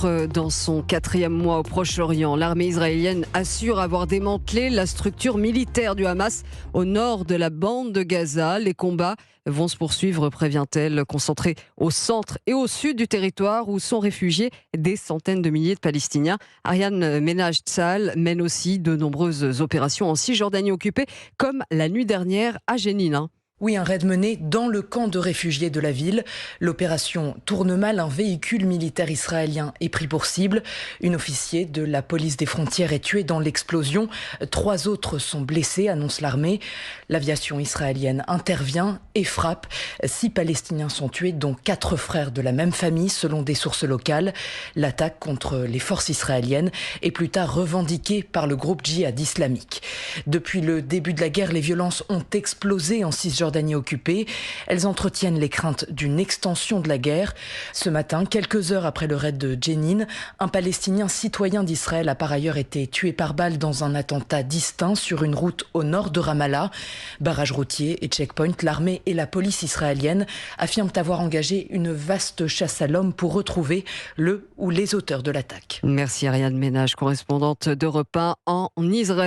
massacre dans son 4e mois au Proche-Orient. L'armée israélienne assure avoir démantelé la structure militaire du Hamas au nord de la bande de Gaza. Les combats vont se poursuivre, prévient-elle, concentrés au centre et au sud du territoire où sont réfugiés des centaines de milliers de Palestiniens. Ariane Ménage-Tsahal mène aussi de nombreuses opérations en Cisjordanie occupée, comme la nuit dernière à Jénine. Oui, un raid mené dans le camp de réfugiés de la ville. L'opération tourne mal, un véhicule militaire israélien est pris pour cible. Une officier de la police des frontières est tuée dans l'explosion. 3 autres sont blessés, annonce l'armée. L'aviation israélienne intervient et frappe. 6 Palestiniens sont tués, dont 4 frères de la même famille, selon des sources locales. L'attaque contre les forces israéliennes est plus tard revendiquée par le groupe djihad islamique. Depuis le début de la guerre, les violences ont explosé en Cisjordanie occupée. Elles entretiennent les craintes d'une extension de la guerre. Ce matin, quelques heures après le raid de Jénine, un Palestinien citoyen d'Israël a par ailleurs été tué par balle dans un attentat distinct sur une route au nord de Ramallah. Barrages routiers et checkpoints, l'armée et la police israélienne affirment avoir engagé une vaste chasse à l'homme pour retrouver le ou les auteurs de l'attaque. Merci Ariane Ménage, correspondante d'Europe 1 en Israël.